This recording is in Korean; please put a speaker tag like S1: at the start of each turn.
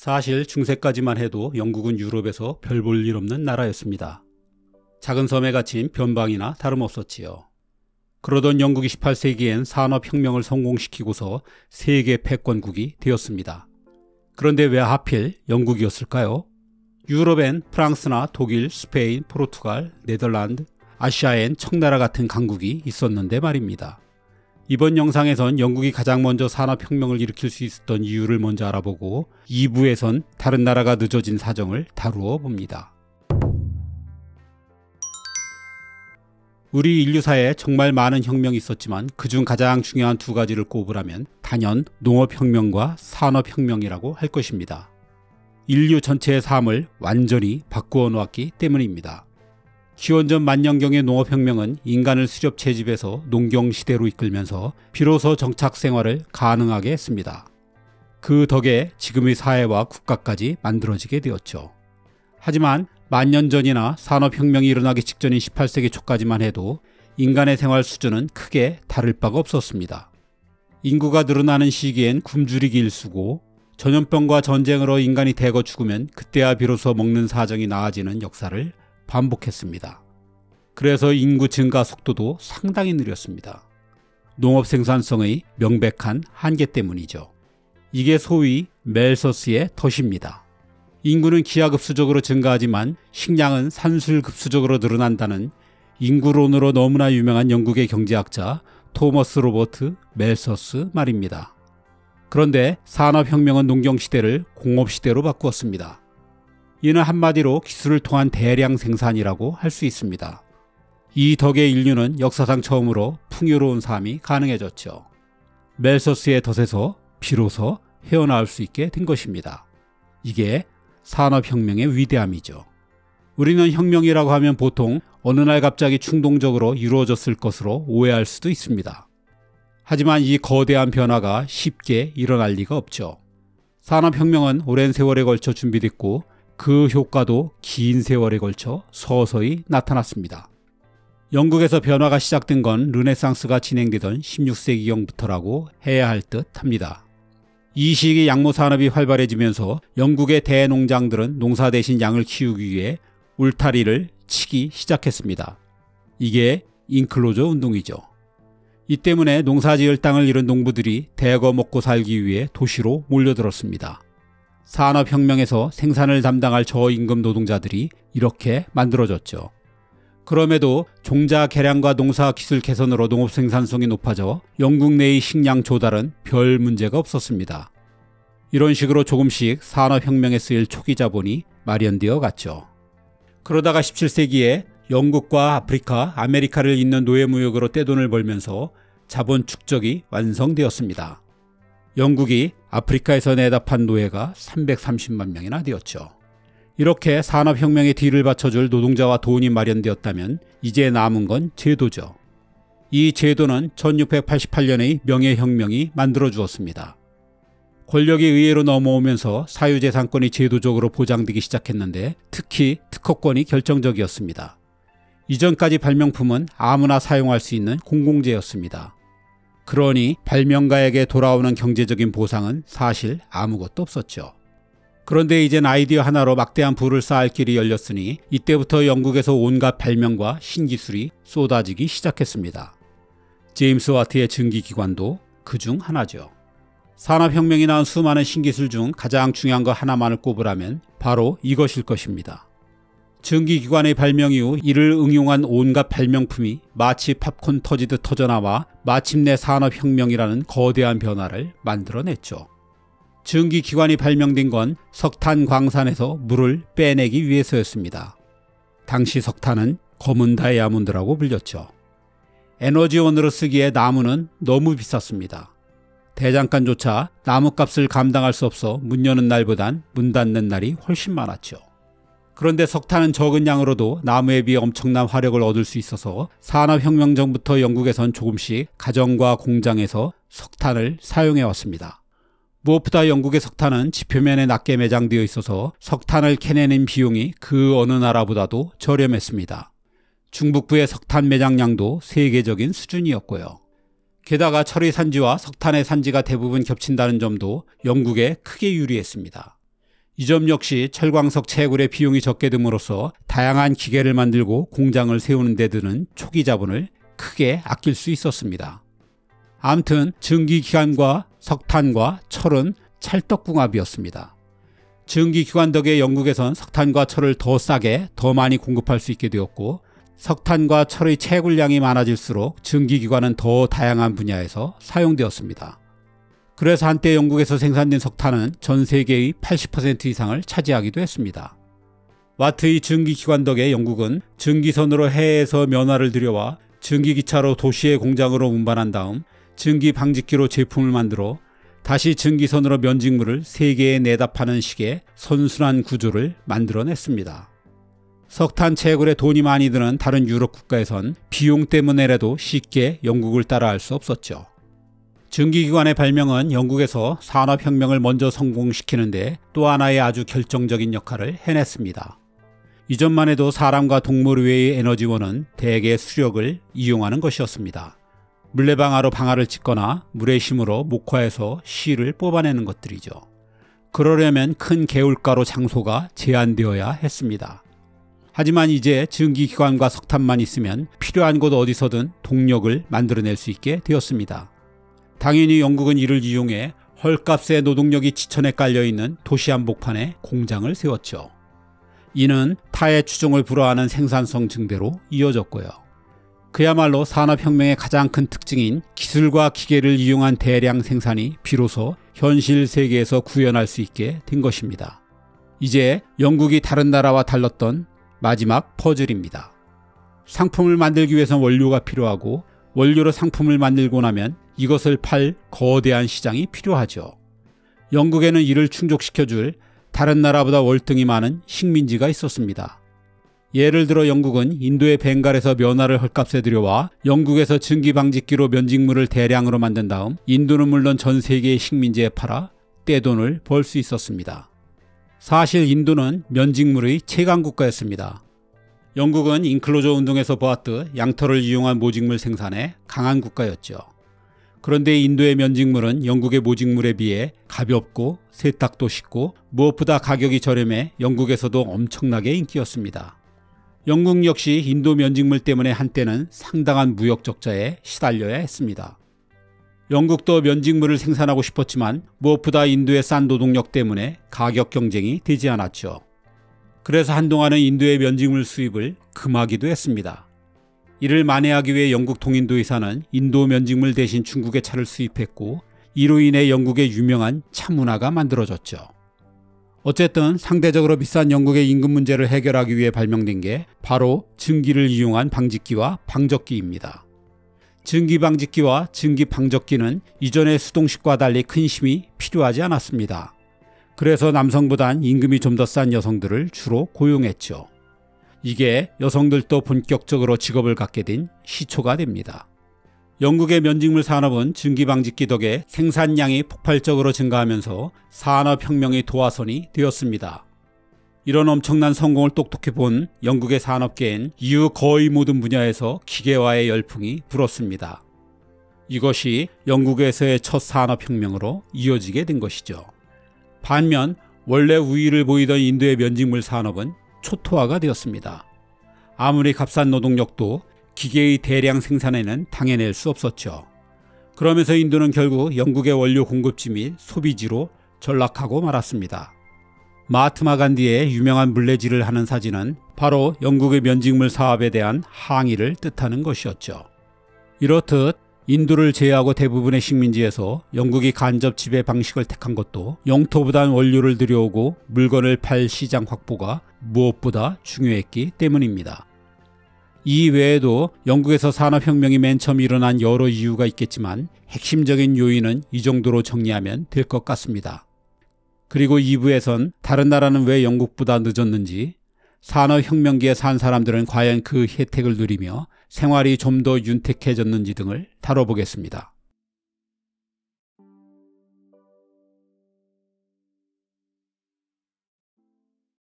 S1: 사실 중세까지만 해도 영국은 유럽에서 별 볼 일 없는 나라였습니다. 작은 섬에 갇힌 변방이나 다름없었지요. 그러던 영국이 18세기엔 산업혁명을 성공시키고서 세계 패권국이 되었습니다. 그런데 왜 하필 영국이었을까요? 유럽엔 프랑스나 독일, 스페인, 포르투갈, 네덜란드, 아시아엔 청나라 같은 강국이 있었는데 말입니다. 이번 영상에선 영국이 가장 먼저 산업혁명을 일으킬 수 있었던 이유를 먼저 알아보고 2부에선 다른 나라가 늦어진 사정을 다루어 봅니다. 우리 인류사에 정말 많은 혁명이 있었지만 그중 가장 중요한 두 가지를 꼽으라면 단연 농업혁명과 산업혁명이라고 할 것입니다. 인류 전체의 삶을 완전히 바꾸어 놓았기 때문입니다. 기원전 만년경의 농업혁명은 인간을 수렵 채집에서 농경시대로 이끌면서 비로소 정착 생활을 가능하게 했습니다. 그 덕에 지금의 사회와 국가까지 만들어지게 되었죠. 하지만 만년 전이나 산업혁명이 일어나기 직전인 18세기 초까지만 해도 인간의 생활 수준은 크게 다를 바가 없었습니다. 인구가 늘어나는 시기엔 굶주리기 일쑤고 전염병과 전쟁으로 인간이 대거 죽으면 그때야 비로소 먹는 사정이 나아지는 역사를 반복했습니다. 그래서 인구 증가 속도도 상당히 느렸습니다. 농업 생산성의 명백한 한계 때문이죠. 이게 소위 멜서스의 덫입니다. 인구는 기하급수적으로 증가하지만 식량은 산술급수적으로 늘어난다는 인구론으로 너무나 유명한 영국의 경제학자 토머스 로버트 멜서스 말입니다. 그런데 산업혁명은 농경시대를 공업시대로 바꾸었습니다. 이는 한마디로 기술을 통한 대량 생산이라고 할 수 있습니다. 이 덕에 인류는 역사상 처음으로 풍요로운 삶이 가능해졌죠. 멜서스의 덫에서 비로소 헤어나올 수 있게 된 것입니다. 이게 산업혁명의 위대함이죠. 우리는 혁명이라고 하면 보통 어느 날 갑자기 충동적으로 이루어졌을 것으로 오해할 수도 있습니다. 하지만 이 거대한 변화가 쉽게 일어날 리가 없죠. 산업혁명은 오랜 세월에 걸쳐 준비됐고 그 효과도 긴 세월에 걸쳐 서서히 나타났습니다. 영국에서 변화가 시작된 건 르네상스가 진행되던 16세기경부터라고 해야 할 듯 합니다. 이 시기 양모산업이 활발해지면서 영국의 대농장들은 농사 대신 양을 키우기 위해 울타리를 치기 시작했습니다. 이게 인클로저 운동이죠. 이 때문에 농사지을 땅을 잃은 농부들이 대거 먹고 살기 위해 도시로 몰려들었습니다. 산업혁명에서 생산을 담당할 저임금 노동자들이 이렇게 만들어졌죠. 그럼에도 종자 개량과 농사 기술 개선으로 농업 생산성이 높아져 영국 내의 식량 조달은 별 문제가 없었습니다. 이런 식으로 조금씩 산업혁명에 쓰일 초기 자본이 마련되어 갔죠. 그러다가 17세기에 영국과 아프리카, 아메리카를 잇는 노예무역으로 떼돈을 벌면서 자본 축적이 완성되었습니다. 영국이 아프리카에서 내다 판 노예가 330만 명이나 되었죠. 이렇게 산업혁명의 뒤를 받쳐줄 노동자와 돈이 마련되었다면 이제 남은 건 제도죠. 이 제도는 1688년의 명예혁명이 만들어주었습니다. 권력이 의회로 넘어오면서 사유재산권이 제도적으로 보장되기 시작했는데 특히 특허권이 결정적이었습니다. 이전까지 발명품은 아무나 사용할 수 있는 공공재였습니다. 그러니 발명가에게 돌아오는 경제적인 보상은 사실 아무것도 없었죠. 그런데 이젠 아이디어 하나로 막대한 부를 쌓을 길이 열렸으니 이때부터 영국에서 온갖 발명과 신기술이 쏟아지기 시작했습니다. 제임스 와트의 증기기관도 그중 하나죠. 산업혁명이 낳은 수많은 신기술 중 가장 중요한 것 하나만을 꼽으라면 바로 이것일 것입니다. 증기기관의 발명 이후 이를 응용한 온갖 발명품이 마치 팝콘 터지듯 터져나와 마침내 산업혁명이라는 거대한 변화를 만들어냈죠. 증기기관이 발명된 건 석탄 광산에서 물을 빼내기 위해서였습니다. 당시 석탄은 검은 다이아몬드라고 불렸죠. 에너지원으로 쓰기에 나무는 너무 비쌌습니다. 대장간조차 나무값을 감당할 수 없어 문 여는 날보단 문 닫는 날이 훨씬 많았죠. 그런데 석탄은 적은 양으로도 나무에 비해 엄청난 화력을 얻을 수 있어서 산업혁명 전부터 영국에선 조금씩 가정과 공장에서 석탄을 사용해왔습니다. 무엇보다 영국의 석탄은 지표면에 낮게 매장되어 있어서 석탄을 캐내는 비용이 그 어느 나라보다도 저렴했습니다. 중북부의 석탄 매장량도 세계적인 수준이었고요. 게다가 철의 산지와 석탄의 산지가 대부분 겹친다는 점도 영국에 크게 유리했습니다. 이 점 역시 철광석 채굴의 비용이 적게 듦으로써 다양한 기계를 만들고 공장을 세우는 데 드는 초기 자본을 크게 아낄 수 있었습니다. 아무튼 증기기관과 석탄과 철은 찰떡궁합이었습니다. 증기기관 덕에 영국에선 석탄과 철을 더 싸게 더 많이 공급할 수 있게 되었고, 석탄과 철의 채굴량이 많아질수록 증기기관은 더 다양한 분야에서 사용되었습니다. 그래서 한때 영국에서 생산된 석탄은 전 세계의 80% 이상을 차지하기도 했습니다. 와트의 증기기관 덕에 영국은 증기선으로 해에서 면화를 들여와 증기기차로 도시의 공장으로 운반한 다음 증기방직기로 제품을 만들어 다시 증기선으로 면직물을 세계에 내다 파는 식의 선순환 구조를 만들어냈습니다. 석탄 채굴에 돈이 많이 드는 다른 유럽 국가에선 비용 때문에라도 쉽게 영국을 따라할 수 없었죠. 증기기관의 발명은 영국에서 산업혁명을 먼저 성공시키는데 또 하나의 아주 결정적인 역할을 해냈습니다. 이전만 해도 사람과 동물 외의 에너지원은 대개 수력을 이용하는 것이었습니다. 물레방아로 방아를 찢거나 물의 힘으로 목화에서 실을 뽑아내는 것들이죠. 그러려면 큰 개울가로 장소가 제한되어야 했습니다. 하지만 이제 증기기관과 석탄만 있으면 필요한 곳 어디서든 동력을 만들어낼 수 있게 되었습니다. 당연히 영국은 이를 이용해 헐값의 노동력이 지천에 깔려있는 도시 한복판에 공장을 세웠죠. 이는 타의 추종을 불허하는 생산성 증대로 이어졌고요. 그야말로 산업혁명의 가장 큰 특징인 기술과 기계를 이용한 대량 생산이 비로소 현실 세계에서 구현할 수 있게 된 것입니다. 이제 영국이 다른 나라와 달랐던 마지막 퍼즐입니다. 상품을 만들기 위해선 원료가 필요하고, 원료로 상품을 만들고 나면 이것을 팔 거대한 시장이 필요하죠. 영국에는 이를 충족시켜줄 다른 나라보다 월등히 많은 식민지가 있었습니다. 예를 들어 영국은 인도의 벵갈에서 면화를 헐값에 들여와 영국에서 증기방직기로 면직물을 대량으로 만든 다음 인도는 물론 전 세계의 식민지에 팔아 떼돈을 벌 수 있었습니다. 사실 인도는 면직물의 채광국가였습니다. 영국은 인클로저 운동에서 보았듯 양털을 이용한 모직물 생산에 강한 국가였죠. 그런데 인도의 면직물은 영국의 모직물에 비해 가볍고 세탁도 쉽고 무엇보다 가격이 저렴해 영국에서도 엄청나게 인기였습니다. 영국 역시 인도 면직물 때문에 한때는 상당한 무역 적자에 시달려야 했습니다. 영국도 면직물을 생산하고 싶었지만 무엇보다 인도의 싼 노동력 때문에 가격 경쟁이 되지 않았죠. 그래서 한동안은 인도의 면직물 수입을 금하기도 했습니다. 이를 만회하기 위해 영국 동인도의사는 인도 면직물 대신 중국의 차를 수입했고, 이로 인해 영국의 유명한 차 문화가 만들어졌죠. 어쨌든 상대적으로 비싼 영국의 임금 문제를 해결하기 위해 발명된 게 바로 증기를 이용한 방직기와 방적기입니다. 증기방직기와 증기방적기는 이전의 수동식과 달리 큰 힘이 필요하지 않았습니다. 그래서 남성보단 임금이 좀 더 싼 여성들을 주로 고용했죠. 이게 여성들도 본격적으로 직업을 갖게 된 시초가 됩니다. 영국의 면직물 산업은 증기방직기 덕에 생산량이 폭발적으로 증가하면서 산업혁명의 도화선이 되었습니다. 이런 엄청난 성공을 똑똑히 본 영국의 산업계엔 이후 거의 모든 분야에서 기계화의 열풍이 불었습니다. 이것이 영국에서의 첫 산업혁명으로 이어지게 된 것이죠. 반면 원래 우위를 보이던 인도의 면직물 산업은 초토화가 되었습니다. 아무리 값싼 노동력도 기계의 대량 생산에는 당해낼 수 없었죠. 그러면서 인도는 결국 영국의 원료 공급지 및 소비지로 전락하고 말았습니다. 마하트마 간디의 유명한 물레질을 하는 사진은 바로 영국의 면직물 사업에 대한 항의를 뜻하는 것이었죠. 이렇듯 인도를 제외하고 대부분의 식민지에서 영국이 간접 지배 방식을 택한 것도 영토보단 원료를 들여오고 물건을 팔 시장 확보가 무엇보다 중요했기 때문입니다. 이 외에도 영국에서 산업혁명이 맨 처음 일어난 여러 이유가 있겠지만 핵심적인 요인은 이 정도로 정리하면 될 것 같습니다. 그리고 2부에선 다른 나라는 왜 영국보다 늦었는지, 산업혁명기에 산 사람들은 과연 그 혜택을 누리며 생활이 좀 더 윤택해졌는지 등을 다뤄보겠습니다.